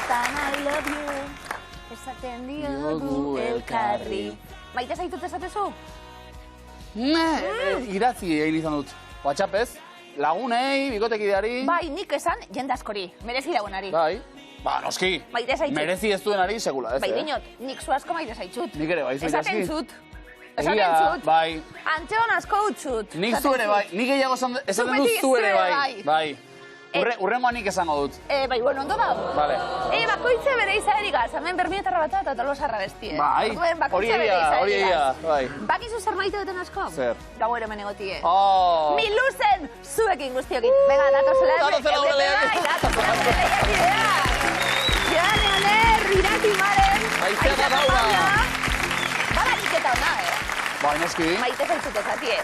Askotan I love you, esaten diogu elkarri. Maite zaitut esatezu? Idatzi egin izan dut. WhatsAppez, lagunei, bikotekideari. Bai, nik esan jende askori, merezi dagoenari. Bai. Ba, noski. Maite zaitut. Merezi ez duenari, segula, ez, Bai, dinot, nik zu asko maite zaitut. Nik ere bai, zu Esaten idazki. zut. Egia, Esaten zut. bai. Antxeon asko utzut. Nik zu ere bai, nik gehiago esaten dut zu ere bai. Bai. Urrengoa nik esango dut. Bai, bueno, ondo dago. Vale. Bakoitze bere izaheriga, hemen bermietarra bat eta tolosarra bestie. Bai, hori egia, bai. Bakizu zer maite duten asko? Zer? Gau ere hemen egotie. Miluzen! Zuekin guztiokin. Venga, datozela. Datozela gure lehiak. Datozela gure lehiakideak. Janean irati maren. Aizea da gaua. Bala niketa ona, Bai, noski. Maite zaitut ezatie.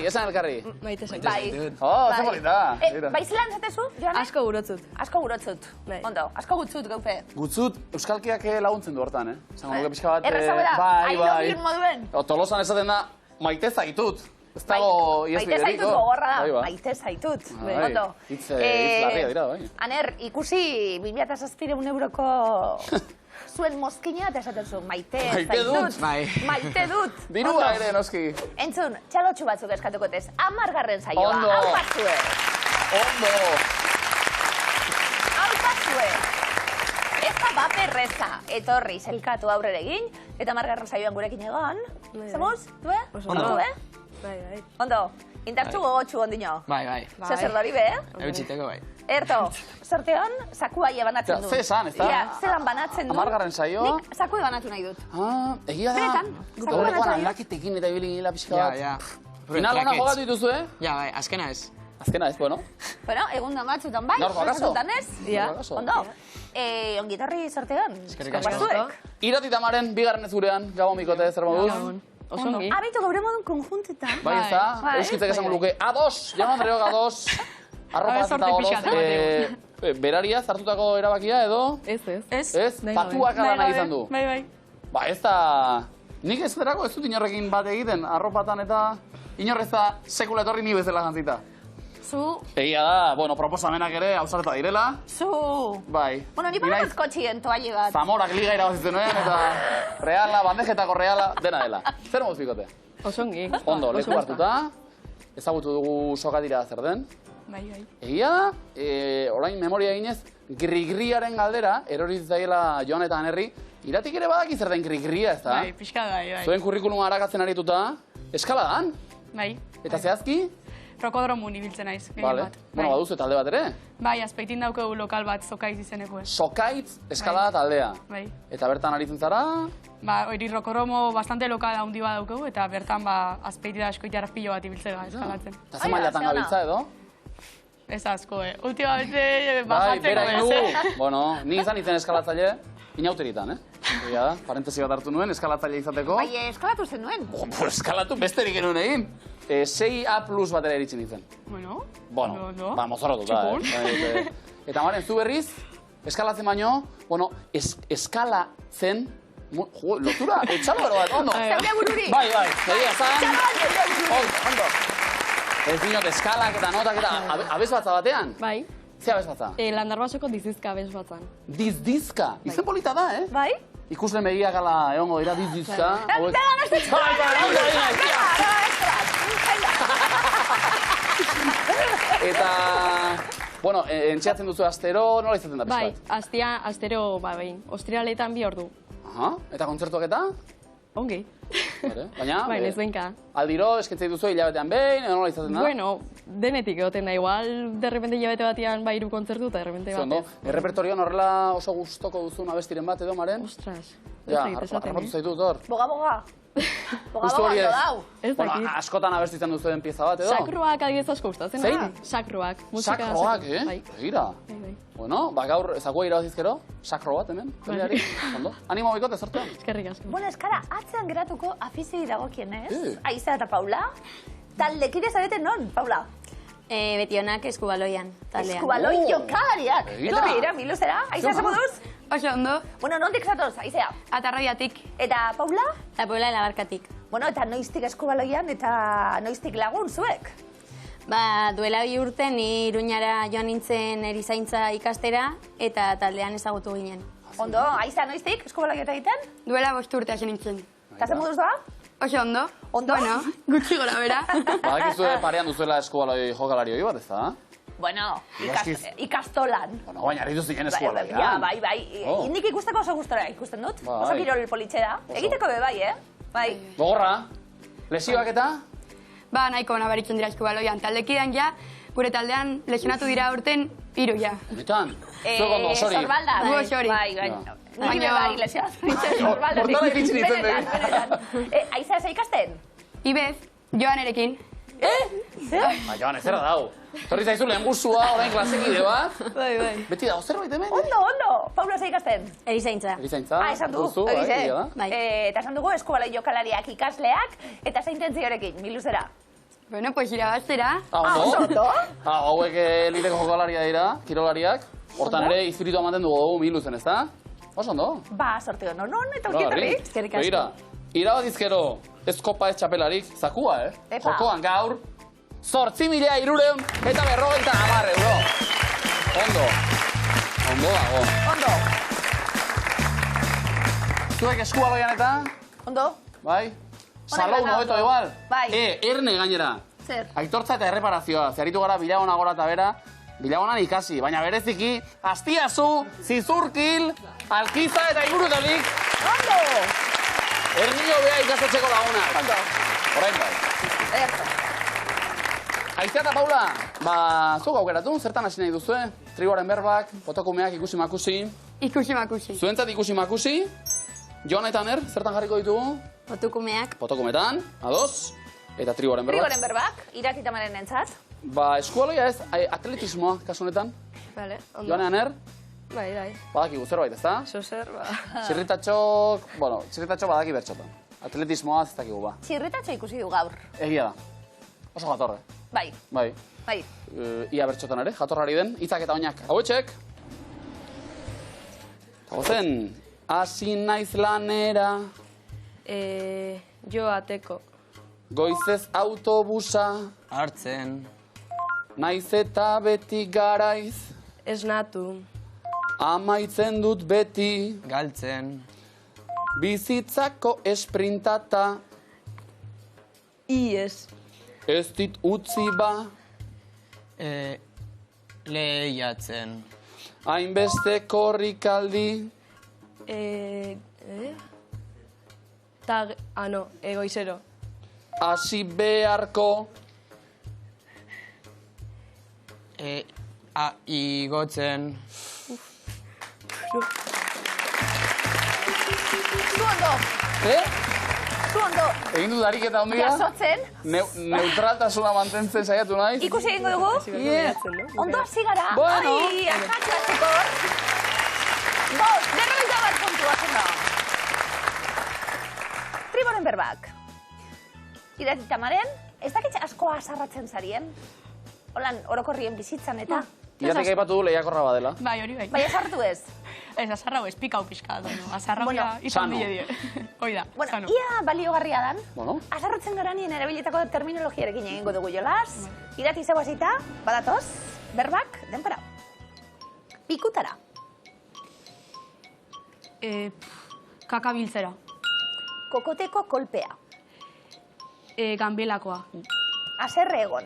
Esan elkarri. Maite zaitut. Bai. Zer polita. Bai zelan zatezu, Joane? Asko gurotzut. Asko gurotzut. Ondo, asko gutzut gaupe. Gutzut, euskalkiak laguntzen du hortan, Zango nuke pixka bat... Errazago da, I love you moduen. Tolosan esaten da, maite zaitut. Ez dago iazbi Maite zaitut gogorra da, maite zaitut. Ondo. Hitz larria dira, bai. Aner, ikusi 2007 euroko... Zuen mozkina eta esaten zuen, maite zaitut. Maite dut. Dirua ere, noski. Entzun, txalotxu batzuk eskatuko tez. 10. saioa. Ondo. Hau patzue. Ondo. Hau patzue. Ez da baperreza. Etorri, zelkatu aurrere egin. Eta 10. saioan gurekin egon. Zemuz? Due? Ondo. Bai. Ondo. Indartxu gogotxu ondino. Bai. Zer dori be, Eutxiteko bai. Erto, sorteon, zakua banatzen du. Ze esan, ez da? Ia, zelan banatzen du. 10. saio. Nik zakua banatu nahi dut. Egia da. Benetan, zakua banatu Horrekoan nahi dut. aldaketekin eta ibili gila pixka bat. Ja. Final ona jogatu dituzu, Ja, bai, azkena ez. Azkena ez, bueno. Bueno, egundan batzutan bai, Gaurko akaso? batzutan ez. Ja. Ondo. Ongitarri sorteon. Eskerrik asko. Irati tamaren, bigarren ez gurean, gabon bikote, zer moduz? Osongi. Abitu gaur modun konjuntetan. Bai, ez da? Euskitzek esango luke, ados, jaun Andreok ados. Arropa eta goroz. Berariaz hartutako erabakia edo? Ez. Ez? Patuak ala nahi izan du. Bai. Ba, ez da... Nik ez derako ez dut inorrekin bat egiten, arropatan eta... Inorrez da sekula etorri ni bezala jantzita. Zu. Egia da, bueno, proposamenak ere hausarta direla. Zu. Bai. Bueno, ni badut kotxien toalli bat. Zamorak liga irabazitzen nuen eta... Reala, bandejetako reala, dena dela. Zer moz bikote? Osongi. Ondo, leku hartuta. Ezagutu dugu sokatira zer den. Bai. Egia da, orain memoria eginez, grigriaren galdera, erori zaiela Joan eta Anerri, iratik ere badaki zer den grigria, ez da? Bai, pixka bai. Zuen kurrikuluma harakatzen arituta, eskaladan, Bai. eta zehazki? Rokodromun ibiltzen naiz, gehien Vale. bat. Bueno, baduzu talde bat ere? Bai, azpeitin daukegu lokal bat Zokaiz izeneko ez. Sokaitz eskalada taldea. Bai. Eta bertan aritzen zara? Ba, hori rokodromo bastante lokal handi bat daukegu, eta bertan ba, azpeiti da askoitiarra pilo bat ibiltzea eskalatzen. Eta ze mailatan gabiltza edo? Ez asko, Ultimamente Bai, bajatzeko bera ez. du. Bueno, ni izan izen eskalatzaile, inauteritan, Egia da, parentesi bat hartu nuen, eskalatzaile izateko. Bai, eskalatu zen nuen. Eskalatu besterik genuen egin. 6A plus batera eritzen izen. Bueno, Ba, mozorrotu da. Eta maren, zu berriz, eskalatzen baino, bueno, eskalatzen, lotura, etxalo bero bat, ondo. Zeure bururi. Bai, egia zan. Ondo. Ez dinot, eskalak eta notak eta abesbatza batean. bai. Ze abesbatza? Landarbasoko dizizka bez batzan. Dizdizka. Izen polita da, Bai? Ikusle media gala egongo dira dizdizka. Eta, bueno, entxeatzen duzu astero, nola izaten da Bai, pixkat? astero, bai, ostrialetan 2 ordu. Aha, eta kontzertuak eta? Ongi. Baina, Bai, ez benka. aldiro, eskentzei duzu hilabetean behin, edo nola izaten da? Bueno, denetik egoten da, igual, derrepente hilabete batean 2 kontzertu eta derrepente Zondo, batez. errepertorioan horrela oso gustoko duzun abestiren bat edo, Maren? Ostras, Ja, ez esaten. harrapatu zaitut hor. Boga. Justu hori ez. dau. Ez Bueno, dakit. askotan abestitzen duzuen pieza bat edo? Sakroak adibidez asko gustatzen. Zein? Sakroak. musika Sakroak, Bai. Begira. Bai. Bueno, ba gaur ezakua irabazizkero, sakro bat hemen, jendeari. Ondo. Animo bikote, sortean. Eskerrik asko. Bueno, eskara, atzean geratuko afizioi dagokien, ez? Aiza eta Paula. Taldekide zarete non, Paula? Betionak Eskubaloian taldean. Eskubaloi jokalariak. Begira. Etorri dira, miluzera. Aiza, zer moduz? Oso ondo. Bueno, nondik zatoz, Aizea? Atarraiatik. Eta Paula? La Puebla Labarkatik. Bueno, eta noiztik Eskubaloian eta noiztik lagun zuek? Ba, duela 2 urte ni Iruñara joan nintzen erizaintza ikastera eta taldean ezagutu ginen. Ondo, aiza noiztik, eskubaloieta egiten? Duela 5 urte hasi nintzen. Eta zer moduz doa? Oso ondo. Ondo? Bueno, gutxi gora bera. Badakizue parean duzuela eskubaloi jokalari hori bat, ez da? Bueno, Ikaskiz. ikastolan. Bueno, baina aritu zinen eskubaloi, Ja, bai. Oh. Indik ikusteko oso gustora ikusten dut. Bai. Oso kirol politxe da. Oso. Egiteko be bai, Bai. Gogorra, lesioak eta? Ba, nahiko nabaritzen dira eskubaloian. Taldekidean ja, gure taldean lesionatu dira urten 3 ja. Honetan? Zuek ondo, sori. Sorbalda. Gu osori. Bai. Ja. Niri be bai, lesionatu nintzen sorbalda. Hortara iritsi nintzen Benetan. Aiza ez ikasten? Ibez, Joanerekin. Ba, Joan, ez zera dau. Torri zaizu lehen guztua, orain klasekide bat. Bai. Beti dago zerbait hemen? Ondo. Paula ze ikasten? Erizaintza. Erizaintza. Esan du. Duzu, Egize. egia da. Bai. Eta esan dugu eskubaloi jokalariak ikasleak eta zein tentziorekin, miluzera. Bueno, pues irabaztera. Ondo? Hauek eliteko jokalaria dira, kirolariak. Hortan ere, izpiritu ematen dugu miluzen, ez da? Oso ondo. Ba, sorte hono, non eta urkietarri. Eskerrik asko. Begira, irabazizkero, ez kopa ez txapelarik, zakua, Epa. Jokoan gaur, 8.300 eta 50 euro. Ondo. Ondo dago. Ondo. Zuek eskubaloian eta, Ondo. bai? Salou gana nobeto ondo. igual. Bai. Erne gainera. Zer? Aitortza eta erreparazioa. Zeharitu gara Bilagona gora eta bera, Bilagonan ikasi, baina bereziki, Astiazu, Zizurkil, Alkiza eta Ingurutelik, Ondo. Ernio bea ikastetxeko lagunak. Ondo. Orain bai. Ederto. Aiztea eta Paula, ba, zuk aukeratu, zertan hasi nahi duzue? Trigoren berbak, fotokumeak ikusi makusi, Ikusi makusi. zuentzat ikusi makusi, Jon eta Aner, zertan jarriko ditugu? Otukumeak. Fotokumetan, ados, eta trigoren berbak. Trigoren berbak, irakitamaren entzat. Ba, eskualoia ez, atletismoa, kasu honetan. Vale, ondo. Joan Aner, Bai. badakigu zerbait, ez da? Zer, ba. Txirritatxo badaki bertxotan. Atletismoa ez dakigu ba. Txirritatxo ikusi du gaur. Egia da. Oso jatorre. Bai. Bai. Ia bertxotan ere, jatorrari den, hitzak eta oinak. Hauetxek! Eta zen, hasi naiz lanera, Jo ateko. goizez autobusa, Hartzen, naiz eta beti garaiz, Esnatu. amaitzen dut beti, galtzen, bizitzako esprintata, Iez. ez dit utzi ba, lehiatzen, hainbeste korrikaldi, Goizero. hasi beharko, igotzen, Zu ondo. Zu ondo. Egin dut ariketa ondia, Jasotzen. neutraltasuna mantentzen saiatu naiz. Ikusi egingo dugu. Ondo hasi gara. Bueno. Ai, akatxo hasiko. Berrogeita bat puntua zena. Trigoren berbak. Irakitamaren, ez dakitz asko azarratzen zarien? Holan, orokorrien bizitzan eta? Iratek aipatu du lehiakorra badela. Bai, hori bai. Bai, azartu ez. Ez, azarrau ez, pikau pixka. Azarrau Bueno, izan sano. die. Hoi da, Bueno, sano. ia baliogarria dan. Bueno. Azarratzen gara nien erabilitako terminologiarekin egingo dugu jolaz. Irati zeu hasita, badatoz, berbak, denpara. Pikutara. Kaka biltzera. Kokoteko kolpea. Ganbelakoa. Haserre egon.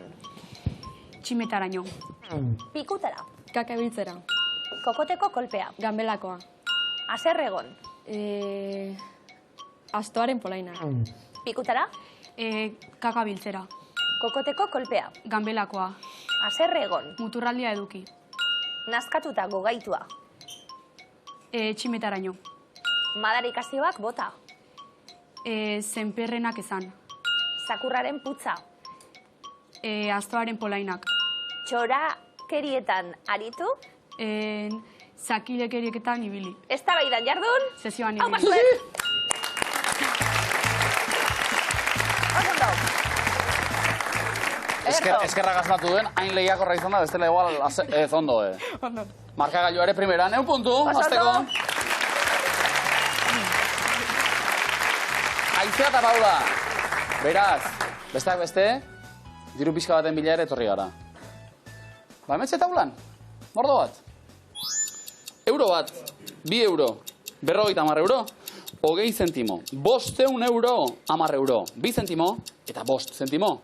Tximetaraino. Pikutara. Kaka biltzera. Kokoteko kolpea. Ganbelakoa. Haserre egon. Astoaren polaina. Pikutara. Kaka biltzera. Kokoteko kolpea. Ganbelakoa. Haserre egon. Muturraldia eduki. Nazkatuta gogaitua. Tximetaraino. Madarikazioak bota. Zenperrenak esan. Zakurraren putza. Astoaren polainak. Txorakerietan aritu. Zakilekerieketan ibili. Eztabaidan jardun. Sesioan Hau ibili. pasuet. Oso Ederto. Eskerrak asmatu duen, hain lehiakorra izan da, bestela igual ez ondo, Markagailua ere primera, 9 puntu, Oso azteko. ondo. Aizea eta Paula, beraz, besteak beste, diru pixka baten bila ere etorri gara. Ba, hemetxe taulan, mordo bat. Euro bat, 2 euro, 50 euro, 20 zentimo. 500 euro, 10 euro, 2 zentimo eta 5 zentimo.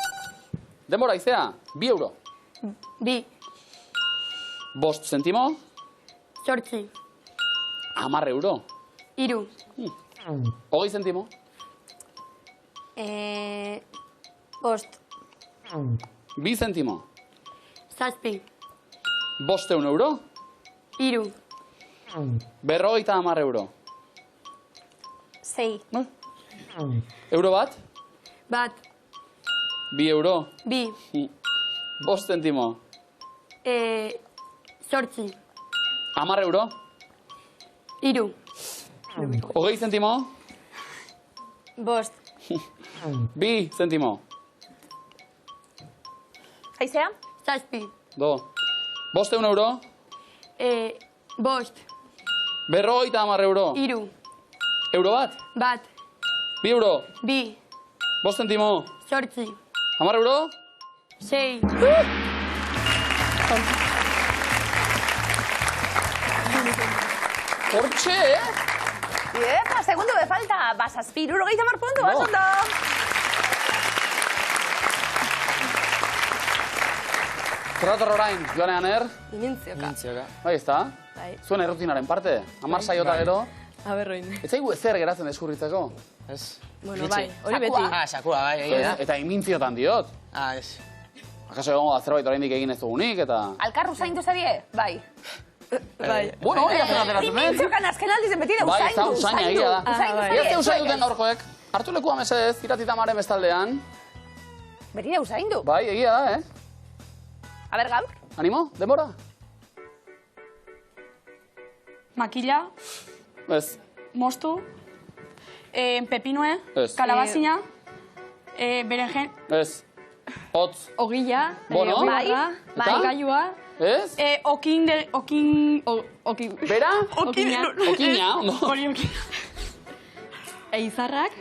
Denbora izea, 2 euro. 2, 5 zentimo, 8, 10 euro. 3, 20 zentimo. 5, 2 zentimo. 7, 500 euro. 3, 50 euro. 6, Euro bat, bat, 2 euro. 2, 5 zentimo. 8, 10 euro. 3, 20 zentimo. 5, 2 zentimo. Aizea? 7, Do. 500 euro. 5, 50 euro. 3, Euro bat, bat, 2 euro. 2, 5 zentimo. 8, 10 euro. 6, Hortxe, Iepa, segundo me falta. Vas a aspirar 30 puntu, vas ondo. Zerator orain, Joane Aner. Imintzioka. Mintzioka. Bai, ezta? Bai. Zuen errutinaren parte. 10 saiota gero. Aberroin. Ez zaigu ezer geratzen deskurritzeko. Ez. Bueno, bai, hori beti. Ah, sakua, bai, egia da. Eta imintziotan diot. Ah, ez. Akaso egongo da zerbait oraindik egin ez dugunik, eta... Alkarru zaindu zarie? Bai. Bai. Bueno, hori zer ateratzen den. Imintziokan azken aldiz beti de Bai, ez da usaindu, usaina egia da. Usaindu bai. zarie. Iazte usain duten gaurkoek. Hartu lekua mesedez, iratitamaren bestaldean. Beti de usaindu. Bai, egia da, A ber, gaur? Animo, denbora? Makila, Ez. mostu, pepinoe, Ez. kalabazina, berenjen, Ez. Hotz. Ogila, Bueno. ogibarra, Bai. gailua, Ez? okin, Bera? okina, Okina, ondo. hori okin. eizarrak,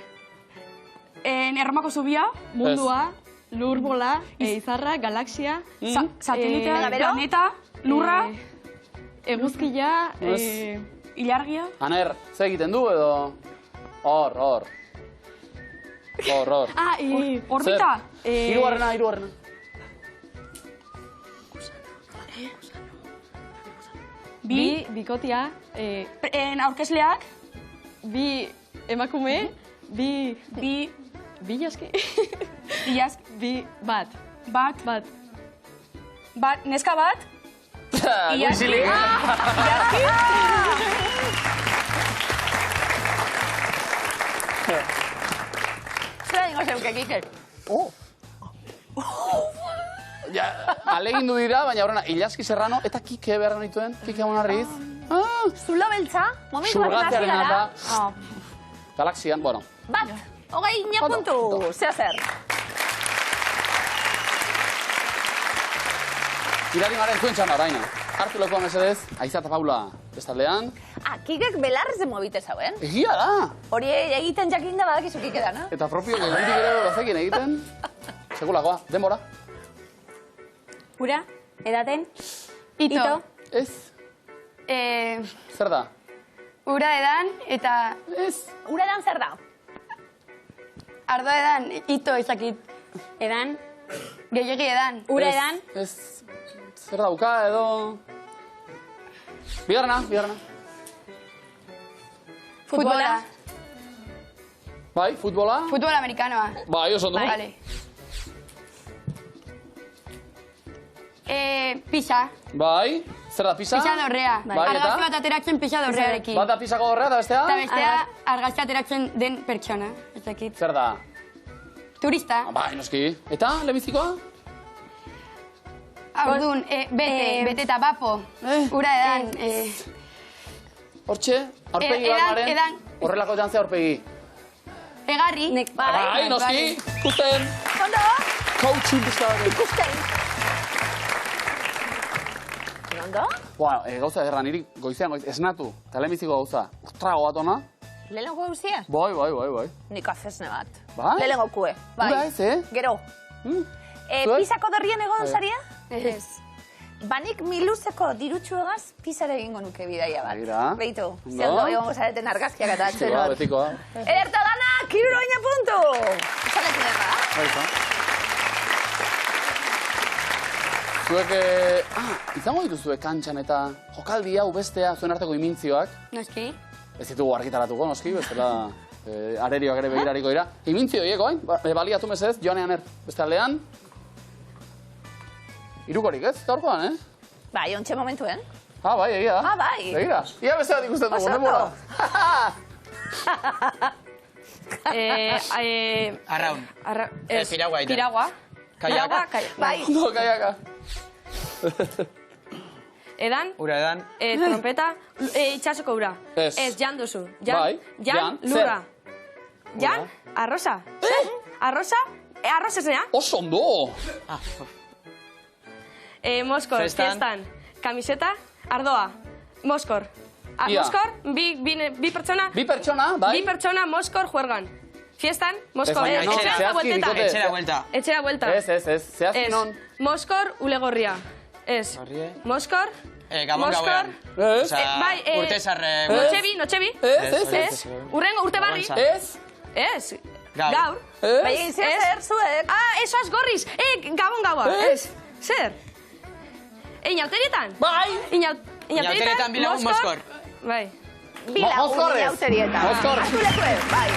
Erromako zubia, mundua, lurbola, eizarra, galaxia, satelitea, Venga, bero. planeta, lurra, eguzkia, Ez. ilargia, Aner, ze egiten du edo? Hor. Hor. ah, orbita, Hirugarrena. bi bikotia, aurkezleak, bi emakume, bi jaski, iaz, bat, neska bat, Guizilik. Zera dingo zeuke, Kike. Ja, alegindu dira, baina horrena, Ilaski Serrano eta Kike behar nituen, Kike Amonarriz. Zula beltza, momentu bat hasi Zurgatzearen gara. eta galaxian, bueno. Bat, hogei puntu. Zea zer. Irari garen zuen txanda oraina. Hartu lekoa mesedez, Aiza eta Paula bestaldean. Kikek belarrez de movite zauen. Egia da! Hori egiten jakinda badakizu Kike dana. Eta propio gehiagotik ere bazekin egiten. Sekulakoa, denbora. ura, edaten, ito, Ez, zer da? ura edan, eta Ez. Uredan zer da? ardo edan, ito ezakit, edan, gehiagi edan, ura Ez, edan, Ez, zer dauka edo... Bigarrena. futbola, Bai, futbola. futbol amerikanoa, Bai, oso ondo. vale. Pisa, Bai, zer da, pisa? pisa dorrea, Bai, argazki eta? bat ateratzen pisa dorrearekin. Bat da pisako dorrea eta bestea? Eta bestea argazki ateratzen den pertsona, ezakit. Zer da? Turista, Bai, noski. Eta, lehenbizikoa? Ordun, bete eta bapo, ura edan, Hortxe, aurpegi edan, bat garen. edan. Horrelako jantzea aurpegi. egarri, Bai, noski. Ikusten. Ondo? Coaching pizka bat. Ikusten. Ondo? Bueno, gauza erra, niri goizean esnatu. Eta lehenbiziko gauza. Trago bat ona. Lehenengo guzia? Bai. Nik afesne bat. Bai? Lehenengo kue. Bai. Ura ez, Gero. Pisako dorrien egon zaria? Ez. Banik miluzeko dirutxuegaz pizara egingo nuke bidaia bat. Begira. Beitu, Ondo. zeundo egongo zareten argazkiak eta atzen Betikoa, hor. betikoa. Ederto dana, kiruroina puntu! Zalekin dena, da? Baita. Zuek, izango dituzue kantxan eta jokaldi hau bestea, zuen arteko imintzioak. Noski? Ez ditugu argitaratuko, noski, bestela arerioak ere begirariko dira. Imintzio hieko, baliatu mesez, Joanean beste aldean. Irukorik ez, gaurkoan, Bai, ontxe momentuen. Bai, egia da. Bai. Begira, ia beste bat ikusten dugu, Oso denbora. Arraun. Ez, Piragua ite. piragua. Kaiaka. Bai. No, kaiaka. Edan, Ura edan. trompeta, itxasoko ura. Ez. Ez, jan duzu. Jan, Bai, jan, jan, lurra. zer? Jan, arroza. Arroza, arroza zena. Oso ondo! Moskor, Festan. fiestan. Kamiseta, ardoa. Moskor. Ia. Moskor, bi pertsona. Bi pertsona, bai? Bi pertsona Moskor juergan. Fiestan, Moskor. Ez, baina, Etxera zehazki buelteta. bikote. Etxera buelta. Etxera buelta. Ez, zehazki Ez. non. Moskor, ulegorria. Ez. Gorrie. Moskor, Gabon Moskor. gauean. Ez, Osea, bai, urte zarre. Notxebi. ez. Urrengo urte barri. Gabon Ez, Ez. Gaur. Gaur. Bai, ez. egin zer zuek. Esoaz gorriz. Gabon gaua. Ez. Zer? Inauterietan? Bai! Inauterietan bilagun Moskor. Bai. Bilagun Moskorrez. inauterietan. Moskor. Azulekue, bai.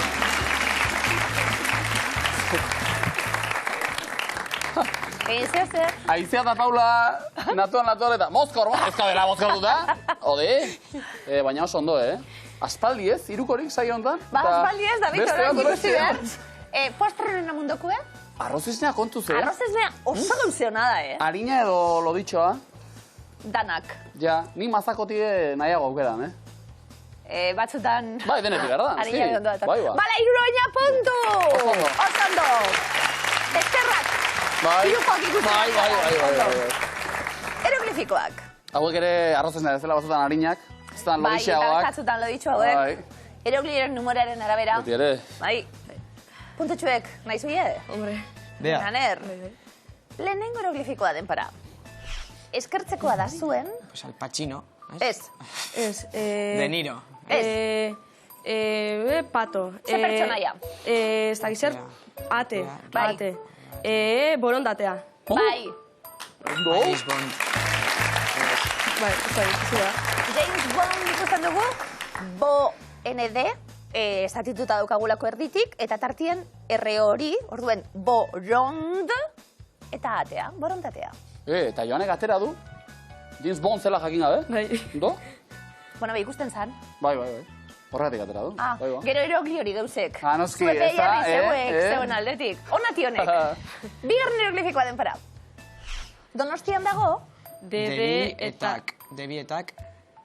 Egin zer. Aizea eta Paula natuan eta Moskor, ez kabera Moskor duta. Ode, baina oso ondo, Aspaldi ez, irukorik saio honetan. Ba, aspaldi ez, David, Beste orain bat, ikusi beste behar. bat. Postrenen amundokue? Arroz esnea kontuz, Arroz esnea oso gauzionada, Harina edo loditxoa, Danak. ja, ni mazakotie nahiago aukeran, Batzutan... Bai, denetik, gara da? Harina ondo dator. Bai, ba. Bala, iruroina puntu! Oso ondo. Oso ondo! Eskerrak! Bai, Hirukoak ikusten bai, bai, bai, bai, ondo. bai. Hieroglifikoak. Hauek ere arroz esnea bezala batzutan harinak, batzutan Bai, eta lodixeagoak. batzutan loditxo hauek. Bai, Hierogliren numeraren arabera. beti ere. Bai. Puntutxuek, nahi zuie? Hombre. Bea. Ganer. Lehenengo hieroglifikoa denpara. Eskertzekoa da zuen. Pues Al Pacino. Ez. Ez. De Niro. Ez. Pato. Ze pertsonaia? Ez da gizert? Ate. Bai. Ate. Borondatea. Bai. Ondo. James Bond. Bai, ez da, zua. James Bond ikusten dugu. BOND. Zatituta daukagulako erditik. Eta tartien R hori. Orduen borond. Eta atea. Borondatea. Eta Joanek atera du. James Bond zela jakin gabe. Bai. Ondo? Bueno, ikusten zan. Bai. Horregatik atera du. Ah, Bai, ba. gero erogli hori gauzek. Ah, noski, Zuete ez da, jarri zeuek, zeuen aldetik. Onati honek. Bigarren eroglifikoa denpara. Donostian dago, Debietak. Debietak.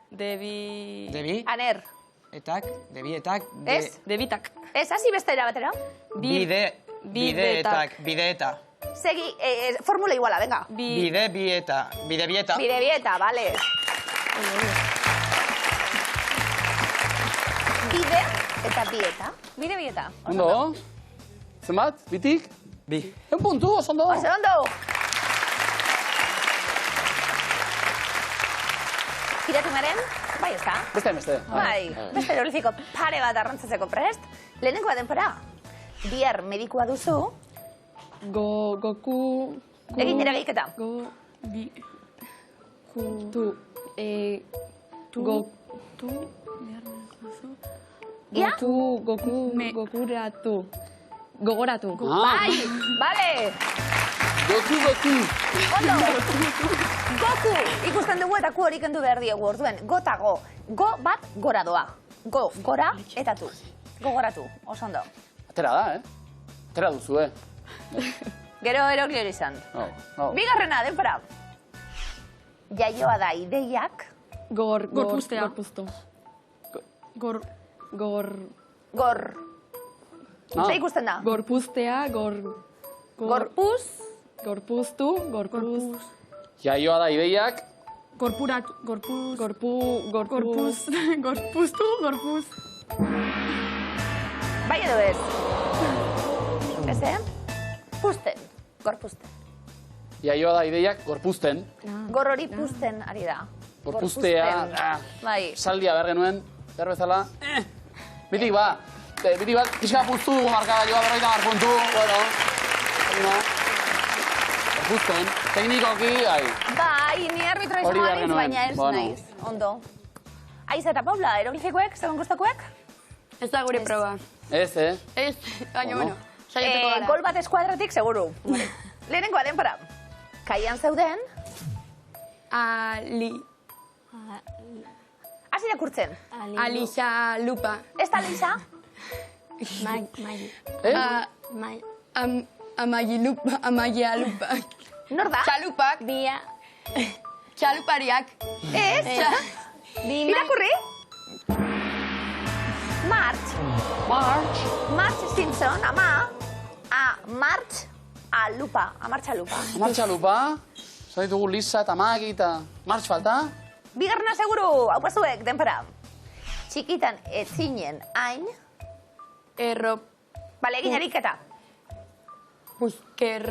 Debi... aner. Etak. Debietak. Ez? Debitak. Ez, hasi beste erabatera. Bideetak. Bideeta. Segi, formula iguala, venga. Bidebieta. Bidebieta. Bidebieta, vale. Bide eta bieta. Bidebieta. Ondo? Zenbat? Bitik? Bi. En puntu, oso ondo. Oso ondo. Kiratu meren? Bai, ez da? Beste. Bai, beste eroglifiko pare bat arrantzatzeko prest. Lehenengoa denpora. Bihar medikua duzu. Goku... Egin nire gehiketa. Ia? Gokuratu. Gogoratu. Bai, bale. Goku. Ondo. Goku. Ikusten dugu eta ku hori kendu behar diegu orduen. Gotago. Go bat gora doa. Go, gora eta tu. Gogoratu, oso ondo. Atera da, Atera duzu, Gero erogli hori izan. No. Bigarrena, denpora. Jaioa da ideiak. Gorpustea. Gor. Ah. Ze ikusten da? Gorpustea, Gorpuz. gorpuztu, gorpuz. Jaioa da ideiak. Gorpuztu. Bai edo ez? Ez, Pusten. Gorpuzten. Iaioa da ideiak gorpuzten. Gor hori puzten ari da. Gorpuztea, Bai. saldia behar genuen, behar bezala. Bitik ba, pixka puztu dugu markagailua, 50 puntu, bueno. Gorpuzten, teknikoki, Bai, ni arbitro Hori izango behar naiz, genuen. baina ez Bueno. naiz. Ondo. Aiz eta Paula, eroglifikoek, zegoen gustakoek? Ez da gure proba. Ez, Ez, baina Bueno. bueno, saiatuko gara. Gol bat eskuadratik, seguru. Lehenengoa denpora. Kaian zeuden, hasi irakurtzen. Alixa lupa. Ez da Lisa? Amaia lupa. Nor da? Txalupak. Bia. Txalupariak. Ez? Irakurri? March Simpson, ama. March a lupa. Amartxa lupa. Martxa lupa, ditugu Lisa eta Magi eta Martx falta. Bigarrena seguru, hau pazuek, denpora. Txikitan ez zinen hain. Erro. Bale, egin eriketa. Pusker.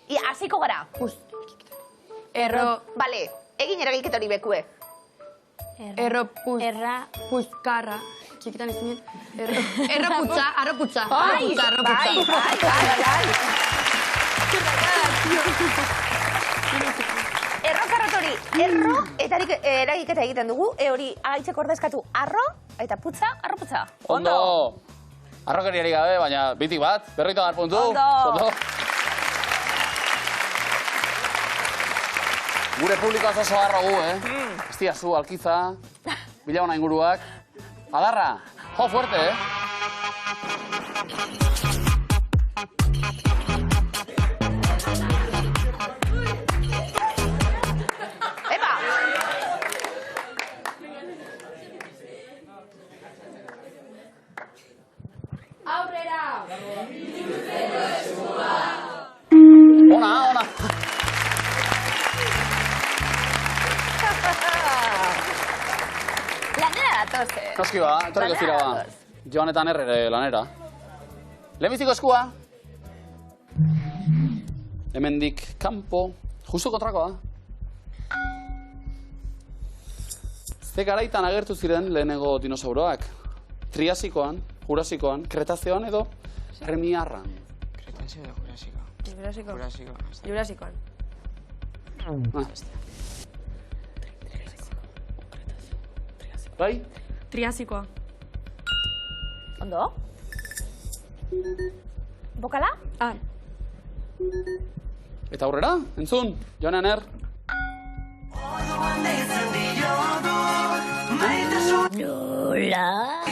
Ia, hasiko gara. Erro. Bale, egin eragiketa hori bekue. Erro Erra. puskarra. Txikitan izinen. Erro putza. Arro putza. Bai, bai, bai. Erro karratori, erro eta eragiketa egiten dugu. Hori agaitzeko ordezkatu arro eta putza, arro putza. Ondo! Arrokeriari gabe, baina bitik bat, 50 puntu. Ondo! Gure publikoaz oso harro gu, Ez diazu, Alkiza, Bilabona inguruak. Adarra, jo fuerte, Epa! Ona! Lanera datoz, Noski ba, etorriko zira ba. Joan eta Nerre lanera. Lehenbiziko eskua. Hemendik kanpo, justu kontrakoa. Ze garaitan agertu ziren lehenengo dinosauroak. Triasikoan, Jurasikoan, Kretazioan edo Permiarran. Kretasio edo Jurasiko? Jurasiko. Jurasiko. Jurasikoan. Bai? Triasikoa. Ondo? Bokala? Eta aurrera, entzun, Joan Aner. Nola?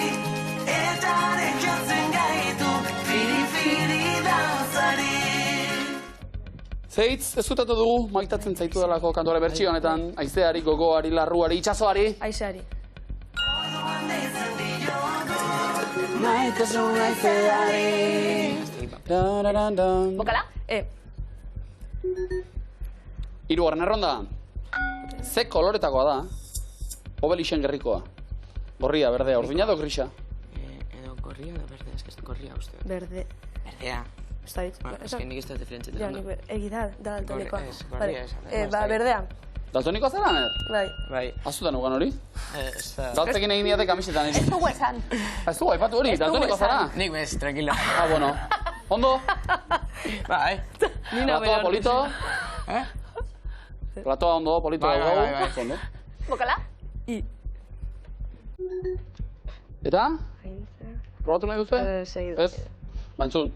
Zeitz, ez zutatu dugu, maitatzen zaitu delako kantore bertsio honetan, haizeari, gogoari, larruari, itxasoari. Aizeari. Bokala? Hirugarren erronda. Ze koloretakoa da? Obelixen gerrikoa. Gorria, berdea, urdina edo grisa? Edo gorria edo berdea, ez gorria uste. Berde. Berdea. Ez da hitz. Ez que nik ez da diferentzitzen. Ja, nik egida, da daltonikoa. Gorria ez. Berdea. Daltonikoa zera, Aner? Bai. Bai. Azutan ugan hori? Ez da. Daltzekin egin diate kamisetan Ez eri. dugu esan. Ez dugu, aipatu hori, daltonikoa zara? Nik bez, tranquilo. Bueno. Ondo? Bai. Platoa polito? Platoa ondo, polito Bai, gau. bai, bai. Ondo. Bokala? Eta? Probatu nahi duzu? Segidu. Ez? Bantzun.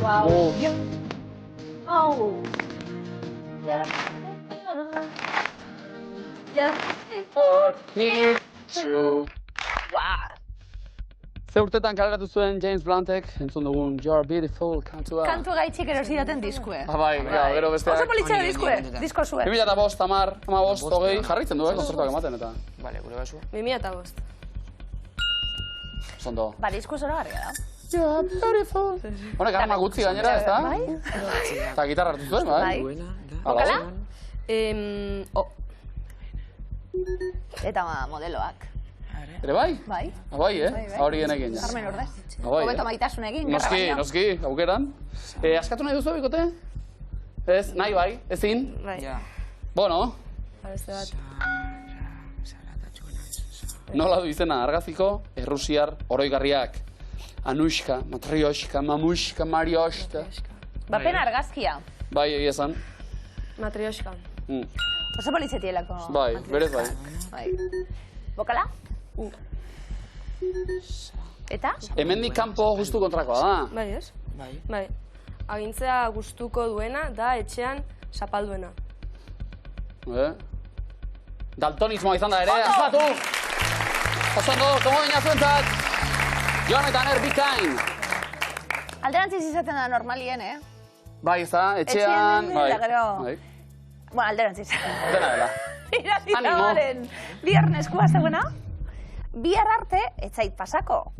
Wow. Oh. Ze urtetan kaleratu zuen James Bluntek, entzun dugun You're Beautiful kantua. Kantu gaitxik erosi daten diskue. Bai, gero besteak. Oso politxea Hori, diskue, hori. disko zuen. 2005, 10, 15, 20, jarraitzen du, kontzertuak ematen eta. Bale, gure basua. 2005. Zondo. Ba, disko zora garria da. You're beautiful. Honek arma gutxi gainera, ez da? Bai? Eta gitarra hartu zuen, bai? Bai. Duena, da. Bokala? O. Eta modeloak. Ere bai? Bai. Bai, hori genekin. Carmen Ordez. Bai, Hobeto maitasun egin, Noski, aukeran. Askatu nahi duzu, bikote? Ez, nahi bai, ezin? Bai. Ja. Bueno, Beste bat. nola du izena, argaziko, errusiar, oroigarriak. Anushka, Matryoshka, Mamushka, Marioshka. Bapen argazkia. Bai, egia esan. Matrioshka. Oso politzetielako. Bai, berez bai. Bai. Bokala? Eta? Hemendik kanpo justu kontrakoa da. Bai, ez? Bai. Bai. Agintzea gustuko duena da etxean zapalduena. Daltonismoa izan da ere, asmatu! Oso ondo, tomo dina zuentzat! Joan eta Aner, bikain! Alderantziz izaten da normalien, Bai, ez da, etxean... Etxean, eta gero... Bai. Bueno, alderantziz. Dena dela. Irazitabaren biharneskua zegoena. Bihar arte, etzait pasako.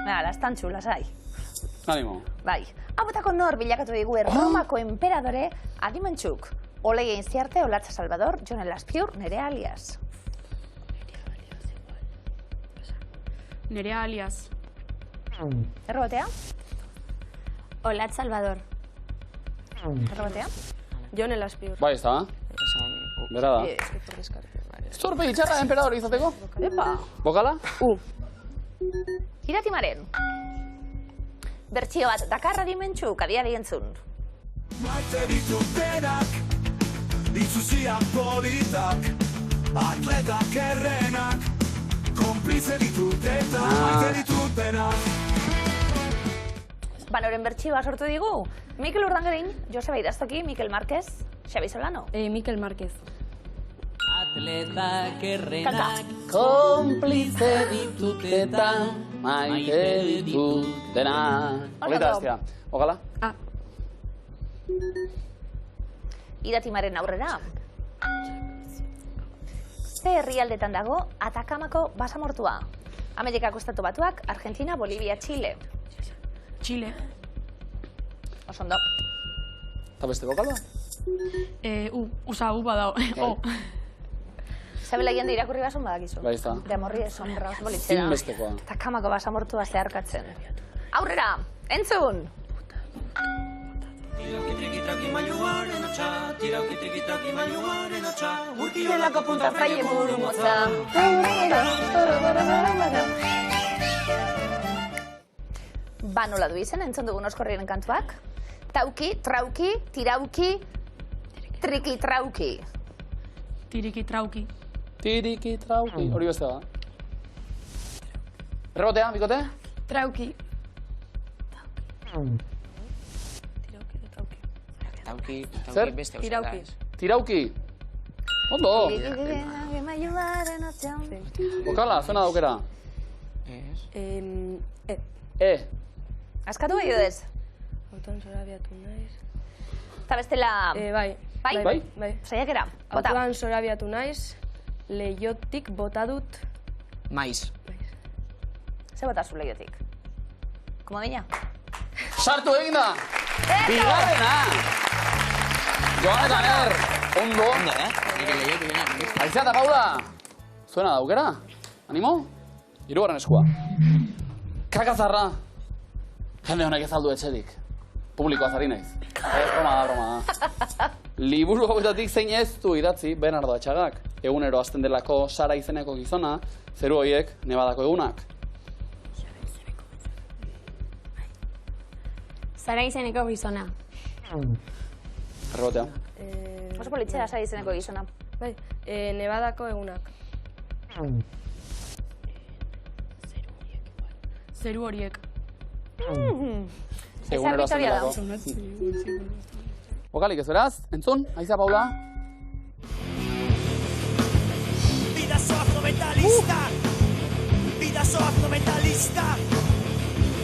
Lastantxu, lasai. Animo. Bai. Hauetako nor bilakatu digu Erromako emperadore adimentxuk. Oleien ziarte, Olatza Salvador, Jon Elazpiur, Nerea Alias. Nerea Alias. Errobotea? Olatz Salvador. Errobotea? Jon Elazpiur. Bai, ez da. Bera da. Ez torpe itxarra emperadore izateko? Epa! Bokala? Iratimaren. Bertsio bat, Dakar adimentxuk, adiari entzun. Maite ditutenak, dizuziak politak, atletak errenak, konplize ditutetak, maite ditutenak. Banoren bertsioa sortu digu. Mikel Urdangarin, Joseba Idaztoki, Mikel Márquez, Xabi Solano. Mikel Márquez. Atletak errenak, Kanta. Konplize ditutetan, maite ditutenak. Oleta bestia. Bokala? Iratimaren aurrera. Ze herrialdetan dago Atakamako basamortua? Amerikako Estatu Batuak, Argentina, Bolivia, Chile. Chile. Oso ondo. Eta beste bokala? U badao. O. Zabela jende irakurri basun badakizu. Bai, ez da. De amorri esombra oso bolitzera. Zinbestekoa. Atakamako basamortua zeharkatzen. Aurrera, entzun! Urkiolako punta zaile buru motza. Ba, nola du izen, entzun dugun oskorriaren kantuak? Tauki, trauki, tirauki, triki, trauki. Tiriki trauki. Tiriki trauki. Hori beste da. Errotea, bikote? Trauki. Tauki Zer? beste gauza da, Tirauki. ez? Tirauki. Ondo. Bokala, zuena daukera. Ez. Askatu bai ez? Auton zorabiatu naiz. Eta bestela... Bai. Bai? Bai. Saiakera, bota. Autoan zorabiatu naiz, leiotik bota dut. Maiz. Ze bota zu lehiotik? Komodina? Sartu egin da! Bigarrena! Joan eta Aner! Ondo! Ondo, Nire lehiak egin. Aizea eta Paula! Zuena daukera? Animo? Hirugarren eskua. Kakazarra! Jende honek ez aldu etxerik. Publikoa zari naiz. Ez, broma da. Liburu hauetatik zein ez du idatzi Bernardo Atxagak. Egunero hasten delako Sara izeneko gizona, zeru horiek Nebadako egunak. Zara izeneko gizona. Errotea. Oso politzea Sara izeneko gizona. Bai. Nevadako egunak. Zeru horiek. Egunero hasten Victoria delako. Bokalik ez beraz, entzun, Aizea Paula. Bidazo afrometalista, bidazo afrometalista,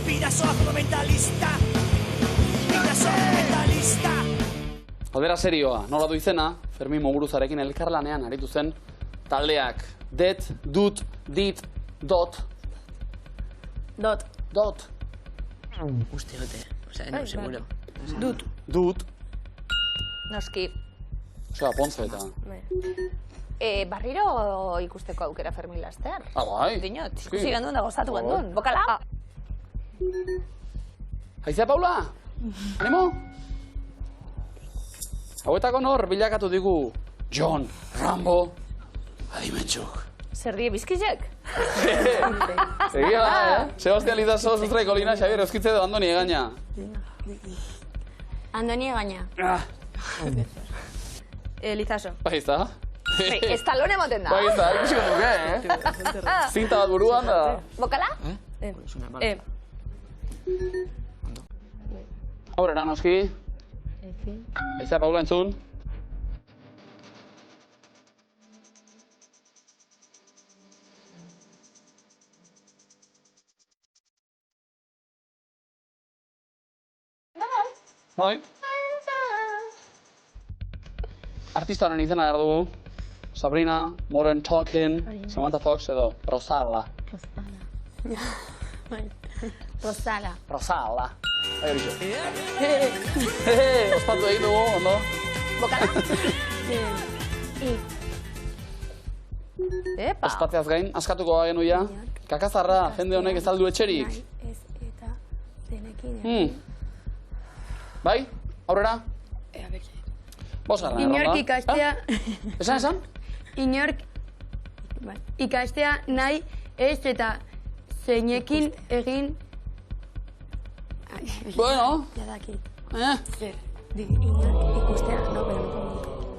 bidazo afrometalista, bidazo afrometalista. Aldera serioa, nola du izena, Fermin Muguruzarekin elkarlanean aritu zen taldeak. Det, dut, dit, dot. Dot. Dot. Uste gote. Osea, no, seguro. Dut. Dut. Noski. Osea, Pontzo eta. Bai. Barriro ikusteko aukera Fermin laster. Bai. Dinot, ikusi gendun da gozatu gendun. Bokala? Haizea, Paula? Animo? Hauetako nor bilakatu digu John Rambo adimentsuk. Zer die bizkizek? Egia da, Sebastián Lizaso, sustraiko lina, Xabier, euskitze edo Andoni egaina. Andoni egaina. Lizaso. Bai, ez da? Estalone emoten da. Bai, ez da, ikusiko duke, Zinta bat buruan da. Bokala? Aurrera, noski. Haizea, Paula, entzun. Bai. Artista honen izena behar dugu. Sabrina, Modern Talking, Samantha Fox edo Rosala. Rosala. Rosala. Bai, horixe. Ospatu egin dugu, ondo? Bokala? Epa. Ospatzeaz gain, askatuko genu ja. Kakazarra, jende honek ez aldu etxerik. Ez eta denekin. Bai? Aurrera? Bosgarren erronda. Inork ikastea... Esan? Inork ikastea nahi ez eta zeinekin egin... Bueno. Jadaki. Eh? Inork ikustea, no, pero...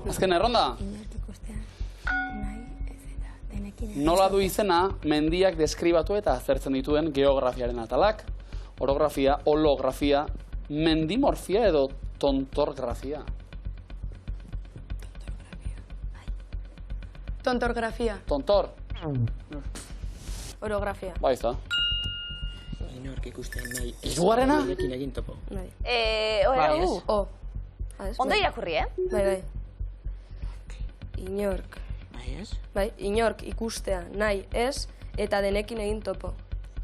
Azken erronda? Inork ikustea nahi ez eta denekin... Nola du izena mendiak deskribatu eta aztertzen dituen geografiaren atalak, orografia, holografia, mendimorfia edo tontorgrafia. Tontorgrafia. Tontor. Orografia. Bai, ez da. Inork ikusten nahi. Hirugarrena? Denekin egin topo. Bai. Oerau. Ondo Bai, irakurri, bai. Inork. Bai, ez? Bai, inork ikustea nahi ez eta denekin egin topo.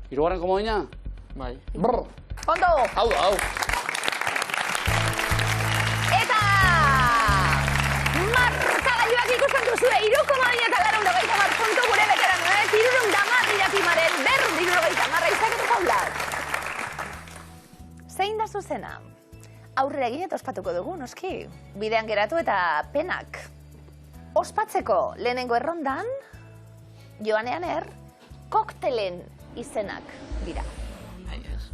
Hirugarren komodina? Bai. Brr. Ondo! Hau da, hau. Eta... Markagailuak ikusten duzue, 3,9 puntu gure beteran, 310 iratimaren, 270 izakete Paulak. Zein da zuzena? Aurrera egin eta ospatuko dugu, noski. Bidean geratu eta penak. Ospatzeko lehenengo errondan, joanean koktelen izenak dira.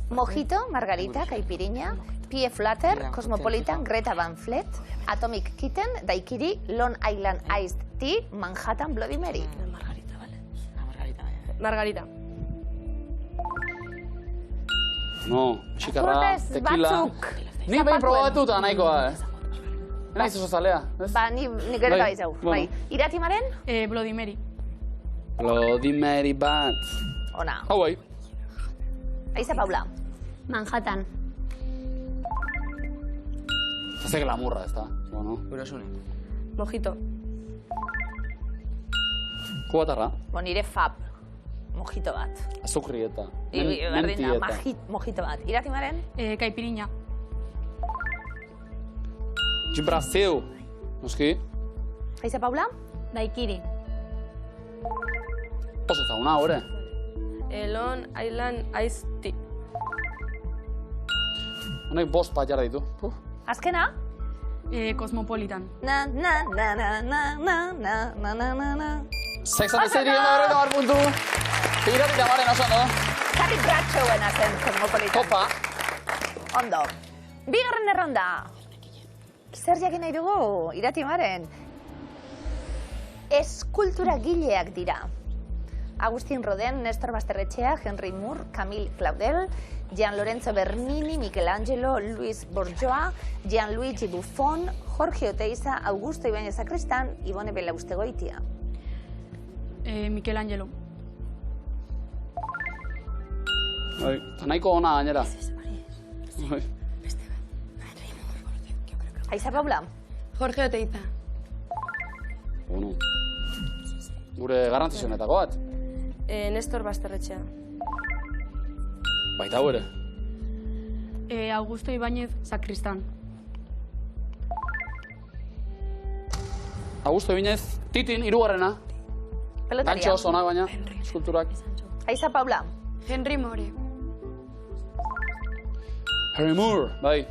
Mojito, Margarita, Caipirinha, Pie Flutter, Cosmopolitan, Greta Van Fleet, Atomic Kitten, Daiquiri, Long Island Iced Tea, Manhattan Bloody Mary. Margarita, bale. Margarita, bai. Margarita. No, txikarra, Apurtez tequila. batzuk. Ni behin probatuta nahikoa, Naiz oso zalea, ez? Ba, ni gero Bai, bai zau. bueno. Bai. Iratimaren? Bloody Mary. Bloody Mary bat. Ona. Hau bai. Aiza Paula. Manhattan. Ez egin lamurra, ez da. Bueno. Burosune. Mojito. Kubatarra. Bo, nire fab. Mojito bat. Azukri eta. Berdin da, Menti mojito bat. Iratimaren? Caipirinha. De Brasil. Noski. Aiza Paula? Daikiri. Oso zauna, hore. Long Island Iced Tea. Honek bost pat jarra ditu. Azkena? Cosmopolitan. Na, na, na, na, na, na, na, na, na, na, na. Sex and the City, horretu bar puntu. Iratik amaren oso, no? Carrie Bradshaw-ena zen Cosmopolitan. Topa. Ondo. Bigarren erronda. Zer jakin nahi dugu, Iratimaren? Eskultura gileak dira. Agustin Rodin, Nestor Basterretxea, Henry Moore, Camille Claudel, Gian Lorenzo Bernini, Michelangelo, Luis Borjoa, Gianluigi Buffon, Jorge Oteiza, Augusto Ibáñez Sacristán, Ibone Belauztegoitia. Michelangelo. Eta nahiko ona gainera. Bai. Aiza Paula? Jorge Oteiza. Bueno. Gure garrantzizionetako bat. Nestor Basterretxea. Baita hau ere. Augusto Ibáñez Sacristán. Augusto Ibinez, Titin, hirugarrena. Pelotaria. Antxo oso onak baina, eskulturak. Aiza Paula. Henry More. Harry Moore, bai.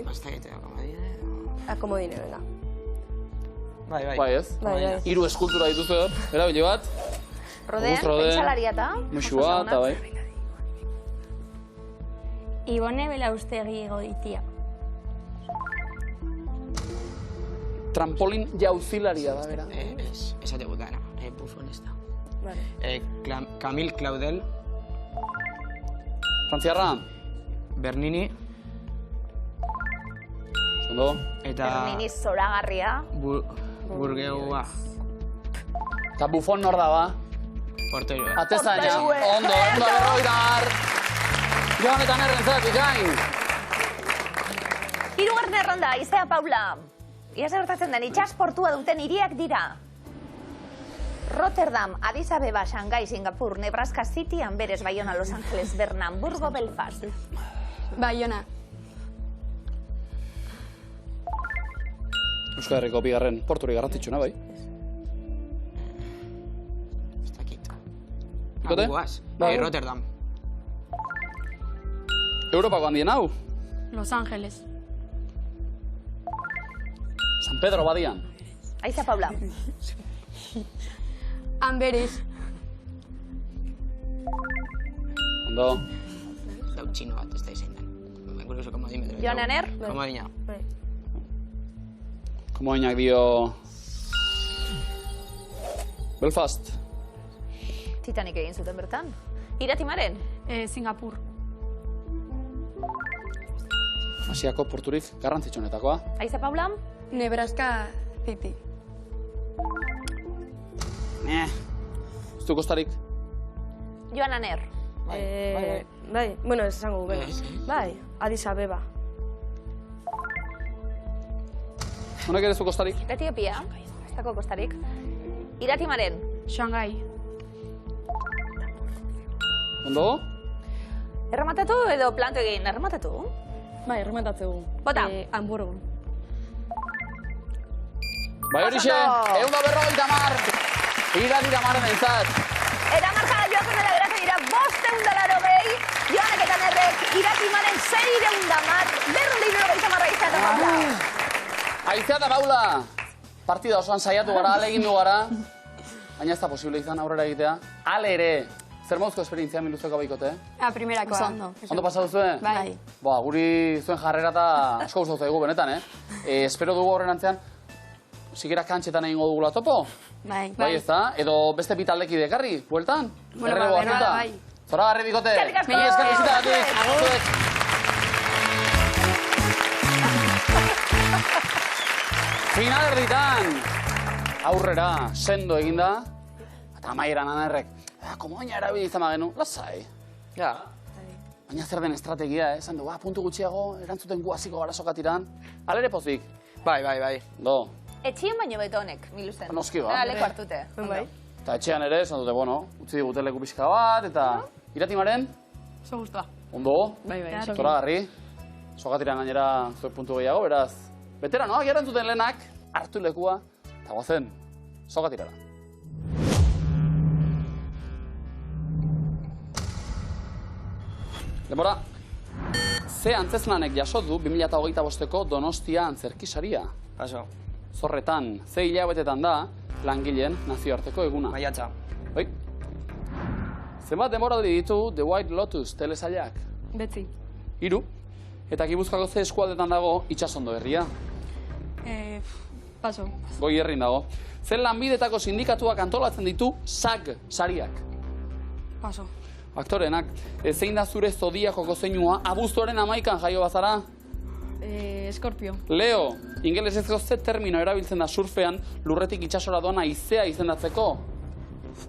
Bastakete da, komodine. Akomodine, venga. Bai. Bai ez? Bai. 3 eskultura dituzu, erabili bat. Roden, Augusto Roden. pentsalaria eta. Muxu bat, eta bai. Ibone Belaustegi Goitia. Trampolin jauzilaria da, bera. Esate gutana. Bufon ez da. Vale. Camille Claudel. Frantziarra, Bernini. ondo. Eta Bernini zoragarria. Burgeua. Eta Buffon nor da, ba? Porteroa. Atezaina, Porterue. ondo, berroitar. Joan eta nerrentzat, ikain. Hirugarren erronda, Aizea Paula. Ia zer gertatzen den, itxasportua duten hiriak dira. Rotterdam, Addis Abeba, Shanghai, Singapur, Nebraska City, Amberes, Bayona, Los Angeles, Bernamburgo, Belfast. Bayona. Euskal Herriko bigarren porturi garrantzitsuna, bai. Ez dakit. Ikote? Guaz. Bai. Rotterdam. Europako handien hau. Los Angeles. San Pedro badian. Aizea Paula. Amberes. Ondo. Dau txino bat, ez da izan den. Gure oso komodimetro. Joan Aner. Komodina. Komoinak dio... Belfast. Titanic egin zuten bertan. Iratimaren. Singapur. Asiako porturik garrantzitsuenetakoa. Aizea Paula. Nebraska City. Ez du kostarik. Joan Aner. Bai, bueno, ez esango gu, venga. Bai, Addis Abeba. Honek ere ez du kostarik. Etiopia. Ez dago kostarik. Iratimaren. Shanghai. Ondo? Errematatu edo planto egin? Errematatu? Bai, errematatzegu. Bota. Hamburgo. Bai horixe, Oso. 150. Iratira maren entzat. Eta markada joako nela geratu dira 580. Joanek eta Nerrek Iratimaren 610. Berrundeiruro marra Aizea eta Paula. Aizea eta Paula. Partida osoan saiatu gara, alegin du gara. Baina ez da posible izan aurrera egitea. Ale ere, zer moduzko esperientzia miluzeko baikote? Primerakoa. Ondo pasatu zuen? Bai. Ba, guri zuen jarrera eta asko gustatu zaigu benetan, espero dugu horren antzean, sikera kantxetan egingo dugula topo? Bai. Bai ez da? Edo beste bi taldeki dekarri, bueltan? Bueno, Errelebo ba, hartuta? bai. Zora garri bikote! Eskerrik asko! Mila esker bizitagatik! Final erditan! Aurrera, sendo eginda, eta amaieran Anerrek, komoina erabili izan bagenu, lasai. Ja. Baina zer den estrategia, esan du, puntu gutxiago, erantzuten gu hasiko gara sokatiran. Alere pozik. Bai. Do. Etxien baino beto honek, miluzen. Noski ba. Leku hartute. Bai. Eta etxean ere, esan dute, bueno, utzi digute leku pixka bat, eta Iratimaren, Oso guztua. ondo, Bai. zoragarri, sokatiran gainera zuek puntu gehiago, beraz, veteranoak erantzuten lehenak, hartu lekua, eta gozen, sokatirara. Denbora, ze antzeslanek jaso du 2025ko Donostia antzerkisaria. Paso. Zorretan, ze hilabetetan da langileen nazioarteko eguna. Maiatza. Bai. Zenbat denboraldi ditu The White Lotus telesailak? Betzi. 3. Eta Gipuzkoako ze eskualdetan dago itsasondo herria. Paso. Goi herrin dago. Zen lanbidetako sindikatuak antolatzen ditu SAG sariak. Paso. Aktorenak, zein da zure zodiakoko zeinua abuztuaren 11an jaio bazara? Eskorpio. Leo, ingelesezko ze termino erabiltzen da surfean lurretik itsasora doana izea izendatzeko?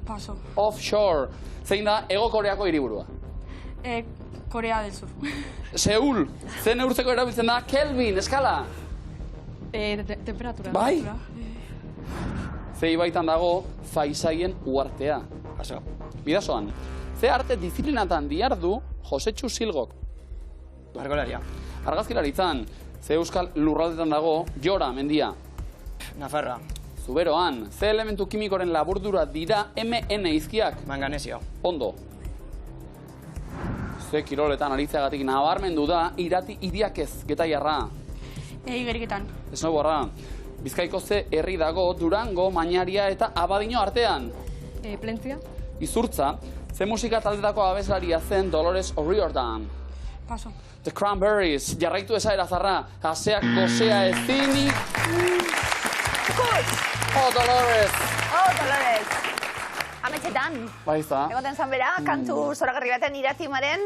Paso. Offshore, zein da Hego Koreako hiriburua? Korea del Sur. Seul, ze neurtzeko erabiltzen da Kelvin, eskala? Temperatura. Bai. Temperatura. Ze ibaitan dago Faisaien uhartea. Paso. Bidasoan, ze arte disiplinatan diardu Josetxu Silgok. Margolaria. Argazkilaritzan, Ze euskal lurraldetan dago, Jora mendia. Nafarroa. Zuberoan, ze elementu kimikoren laburdura dira MN izkiak? Manganesio. Ondo. Ze kiroletan aritzeagatik nabarmendu da Irati Iriak ez, Getaiarra. Igeriketan. Snowboarda. Bizkaiko ze herri dago Durango, Mañaria eta Abadiño artean. Plentzia. Izurtza, ze musika taldetako abeslaria zen Dolores O'Riordan. Paso. The Cranberries, jarraitu esaera zarra, aseak gozea ezinik. Oh, Dolores! Oh, Dolores! Ametxetan. Baizta. Egoten zan bera, kantu zoragarri baten iratimaren,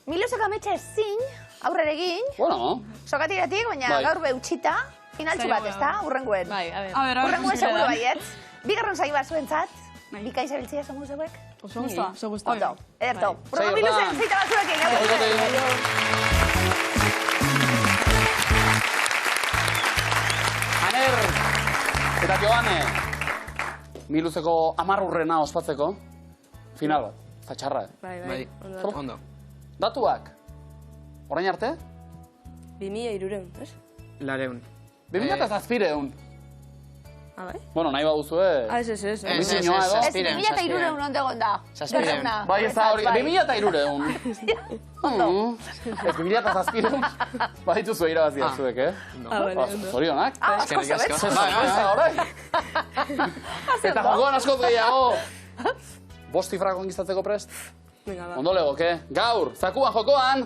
Milosek ametxe ezin, aurrere egin, Bueno, sokatiratik, baina Bai. gaur beutxita, finaltxu bat, Zaila, ezta? Urrenguen. Bai, a ver. A ber, Urrenguen ikusi seguro da. baietz. Bigarren saio bat zuentzat, bika izabiltzia esan guzeuek? Oso ongi. Gusta. Oso gusta. Ondo, ederto. Sei Urrengo Milosen, hortan. zeita bat zuekin. Oigote. Aner eta Joane, Miluzeko 10 urrena ospatzeko, final bat, zatxarra. Bai, Bai. Ondo. Ondo. Datuak, orain arte, 2300, ez? Lareun. 2007. Ah, bai? Bueno, nahi baduzue, Ah, ez. Komisioa edo? Ez, Zazpireun, 2003 ondo egon da. Zazpireun. Gerruna. bai ez da hori, Bai. 2003. Ondo. Ez 2007. Baitu zuen irabazia zuek, eh? Ah, bale, ondo. Zorionak. Ah, asko Eskerrik asko. zebetz. Bai, bai, bai. Orain. Eta jokoan asko gehiago. 5 zifrak konkistatzeko prest? Venga, ba. Ondo legoke. Gaur, zakuan jokoan,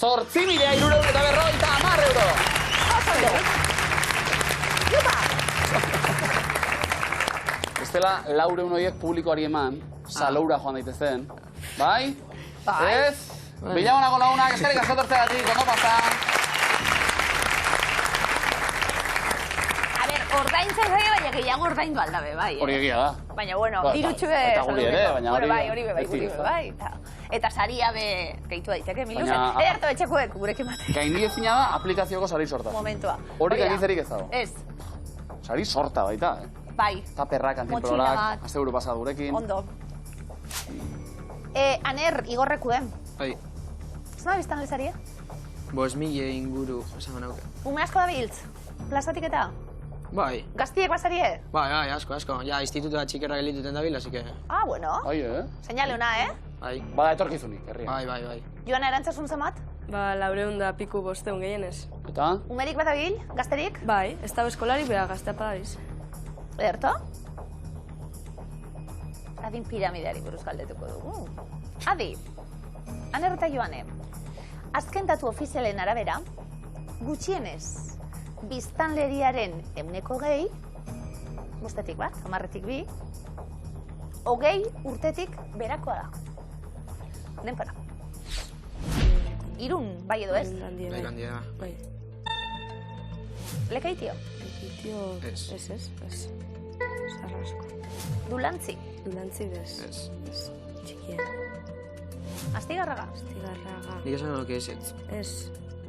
8.350 euro. Bestela, 400 horiek publikoari eman, saloura joan daitezen. Bai? Bai. Ez? Bilagonako lagunak, eskerrik asko tertzeratik, ondo pasa. A ber, ordaintzen zaio, baina gehiago ordaindu aldabe, bai. Hori egia da. Baina, bueno, Ba, dirutxu ba, eta guri ere, baina hori- Bai, hori be, bai, ez guri dira, be, bai. Eta saria be, gehitu daiteke, Milusen. Baina- Ederto etxekuek, gurekin bate. Gaindi ezina da aplikazioako sari sorta. Momentua. Hori da. gainditzerik ez dago. Ez, Sari sorta baita, eh? bai, Eta perrak, Motxila antiprorak, bat. azte euro pasat gurekin. ondo. Aner, igorrekuen. Bai. Zena biztan lezaria? 5.000 inguru, esango nauke. Ume asko da biltz? Plazatik eta? Bai. Gaztiek bazarie? Bai, asko. Ja, institutua txikerra gelituten dabil, así que... Ah, bueno. Bai, eh? Seinale ona, Bai. Bada etorkizunik, herria. Bai. Joana erantzazun zemat? Ba, 400 piku 500 gehienez. Eta? Umerik bat abil? Gazterik? Bai, ez da eskolari, bera gaztea padabiz. Ederto? Adin piramideari buruz galdetuko dugu. Adi, Aner eta Joane, azken datu ofizialen arabera, gutxienez, biztanleriaren 100%, bostetik bat, 10etik 2, 20 urtetik berakoa da. Denpara. Irun, bai edo ez? Handia, Bai, handia. Bai. Lekaitio, Tio, Ez. ez. Sarrasko. Dulantzi, Dulantzi bez. Ez. Txikia. Astigarraga, Astigarraga. Nik esan lo que es ez. Ez.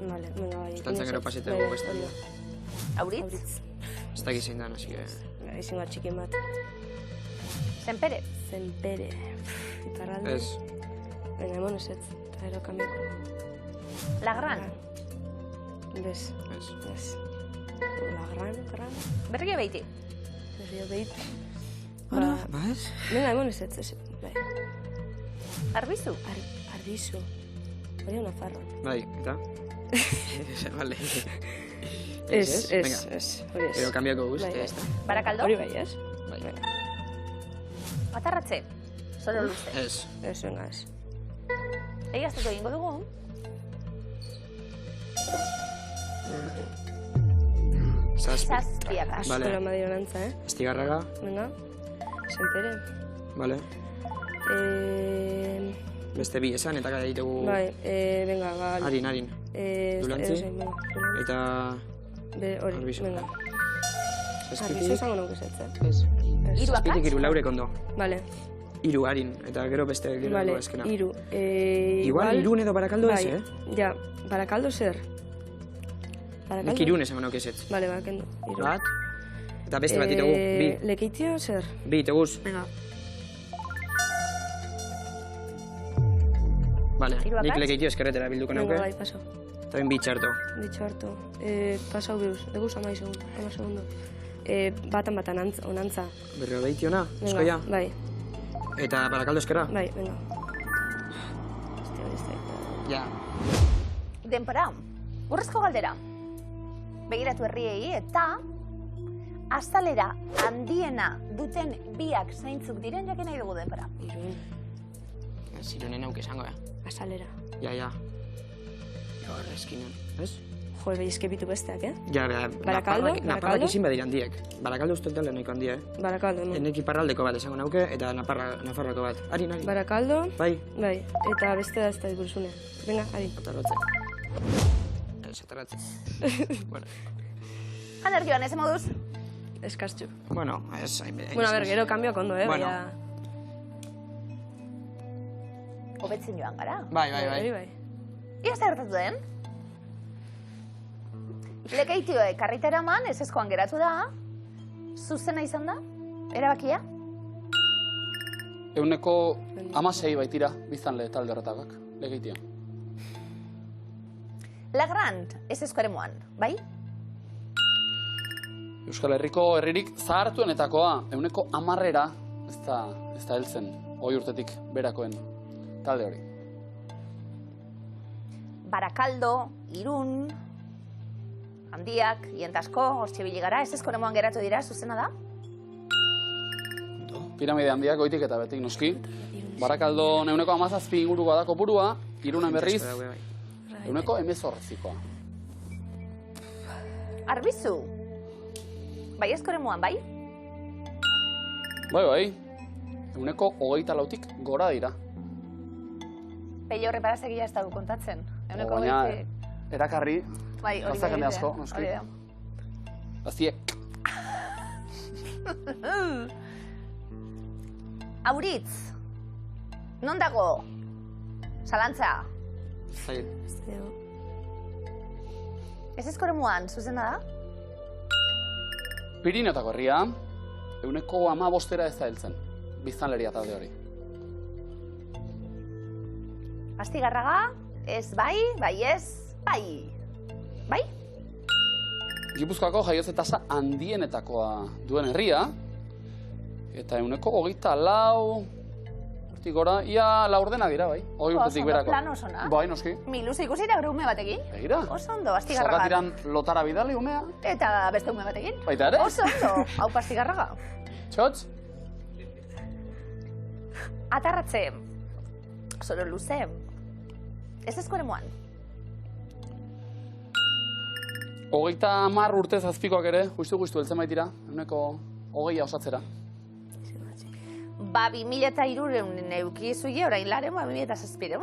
Vale, venga, bai. Estantzan gero pasete dugu beste. Auritz, Auritz. Ez dakit zein dan, así que... Izin bat txikin bat. Zenpere, Zenpere. Iparralde. Ez. Venga, emon ez ez. Eta ero kamioko. Lagran, Bez. Ez. Ez. Gran. berrio beiti, Berrio behit. Ba ez? Venga, emon ez ez. Bai. arbizu, Ardizu. Hori hona farroan. Bai, eta? Vale. Ez. Venga. Hori ez. Ero kambiako guzti, Bai, ez da? barakaldo, Hori bai, ez? Bai. atarratze, zoro luze. Ez. Ez, venga, ez. Egaztuko egingo dugu, Zazpi. zazpiakas. Vale. Askola madio nantza, Astigarraga. Venga. Zenpere. Vale. Beste bi esan eta gara ditugu... Bai, venga, ba... Harin. Dulantzi. Eta... Hori, Arbizu. venga. Arbizu Zazpitik... esango nuke zetze. Ez. Hiru Zazpitik akats? 3 laurek ondo. Vale, 3 harin. Eta gero beste gero vale, eskena. 3. Igual irun edo barakaldo ez, bai, Ja, barakaldo zer? Nik irun esango nauke ez. Vale, ba, kendo. Iru. Bat. Eta beste bat ditugu. Bi. Lekeitio zer? Bi, teguz. Venga. Vale. Hiru Nik akats? lekeitio eskerretera bilduko Venga, nauke. bai, paso. Eta ben bitxarto. Dicho harto. Pasau biruz, eguz 10 segundo. Batan onantza. Berrogeiti ona, eskoia. Bai, Eta Barakaldo eskera. bai, venga. Ja. Denpora, urrezko galdera. Begiratu herriei eta azalera handiena duten biak zeintzuk diren jakin nahi dugu denpora. Irun, Zirunen auk esango, azalera. Ja. Hor, eskinen, ez? Jo, eske bitu besteak, Ja, Barakaldo? Naparrak izin badir handiek. Barakaldo uste dut nahiko handia, Barakaldo, no? Enek iparraldeko bat esango nauke, eta Nafarroko bat. Ari. Barakaldo, Bai. eta beste da ez da ikuruzune. Venga, ari. Atarratze. Atarratze. Bueno. Ander joan, ez moduz? Eskastxu. Bueno, ez... Bueno, a ver, gero kambioak ondo, Bueno. Hobetzen joan gara. Bai. Ia zer gertatu den? Lekeitioek karritera eman, ez eskoan geratu da. Zuzena izan da? Erabakia? 16 baitira biztanle talde horretakak, legeitia. Lagrand, ez esko ere moan, bai? Euskal Herriko herririk zahartuenetakoa, 10%, ez da heltzen, hoi urtetik berakoen talde hori. Barakaldo, Irun, handiak, ientasko, hortxibili gara, ez esko ere moan geratu dira, zuzena da? Piramide handiak goitik eta betik noski. Barakaldo 17 ingurukoa da kopurua, Irunen berriz, 18koa. Arbizu, bai esko ere moan, bai? Bai, 24tik gora dira. Peio horreparazegia ez dago kontatzen. Baina, erakarri, Bai, hori gazta jende begitea, asko, noski. hori da. Aziek. Auritz, non dago? Zalantza, Zait. ez esko ere moan, zuzena da? Pirinotako herria, 15% ez da heltzen, biztanleria talde hori. Astigarraga, ez bai, bai ez, bai. Bai? Gipuzkoako jaiotze tasa handienetakoa duen herria, eta 24, hortik gora, ia laurdena dira, bai. Hoi urtetik berako. Plan oso na. Bai, noski. Miluz ikusi da ume batekin. Begira. Oso ondo, astigarraga. Zergatiran lotara bidali umea. Eta beste ume batekin. Baita ere? Oso ondo, hau astigarraga. Txotx? Atarratze, zoro luze, ez esko ere moan. 30 urte zazpikoak ere, justu heltzen baitira, 20 osatzera. Ba, 2003 eukizuie, orain laren, ba, 2007.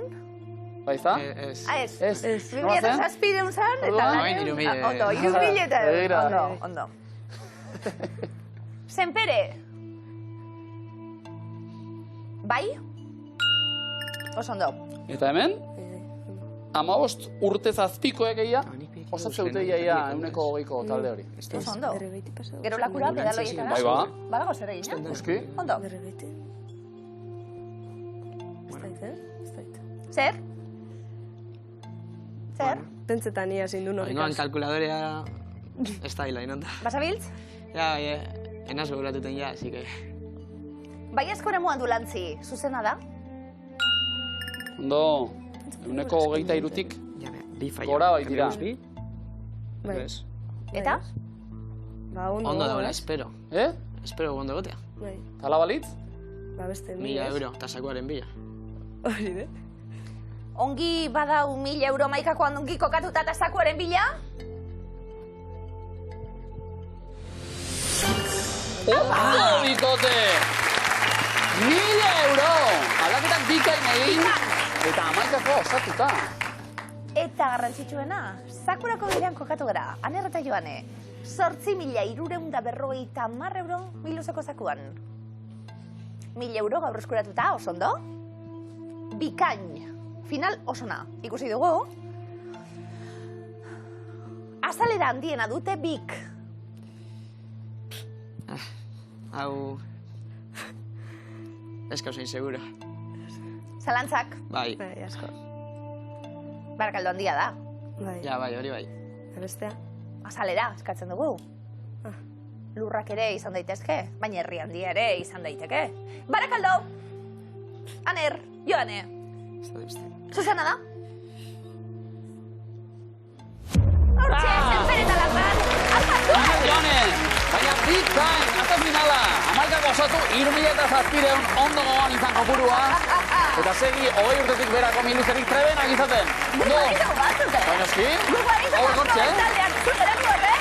Baizta? Ez. Ez. Ez. 2007 zan, eta Orduan? laren, Hiru mila. ondo, 2000. Begira. Ondo. Zenpere. Bai? Oso ondo. Eta hemen, 15 urte zazpikoek egia, osatze dute iaia 20ko talde hori. Oso ondo. Gero lakura, pedaloietara. Bai ba. Badago zer egin, eh? Noski? Ondo. Zer? Zer? Pentsetan ia zein du Ingoan norrikaz. kalkuladorea ez da hila inonta. Basabiltz? Ja, enaz goguratuten ja, así que... Bai esko ere moan du lantzi, zuzena da? Ondo, 23tik Ja, bi falla. gora baitira. Bi? Bai. Ez. Eta? Ba, ondo. Ondo dagoela, espero. Espero ondo gotea. Bai, Tala balitz? ba, beste 1000 euro, tasakoaren 1000. Hori de. Ongi badau 1000 euro maikakoan ongi kokatuta tasakoaren bila? Ondo, bikote! 1000 euro! Aldaketak bikain egin, eta 11ko osatuta. Eta garrantzitsuena, Sakurako bidean kokatu gara, Aner eta Joane, 8.350 euro miluzeko zakuan. 1000 euro gaur eskuratuta, oso ondo? Bikain, final osona, ikusi dugu. Azalera handiena dute bik. Hau... Ez kauzein seguro. Zalantzak, Bai. Bai, asko. Barakaldo handia da. Bai. Ja, bai, hori bai. Eta bestea? Azalera, eskatzen dugu. Ah. Lurrak ere izan daitezke, baina herri handia ere izan daiteke. Barakaldo! Aner, Joane. Ez da beste. Susana da? Hortxe, zenperetan lan, alpatu! Jone, baina bitain, azte finala, amalkak osatu 3.700 ondo gogoan izan kopurua, eta segi 20 urtetik berako miluzerik trebenak izaten. Guk baritu batzute. Baina eski? Guk baritu Hauek hortxe? taldeak zuteratu horre.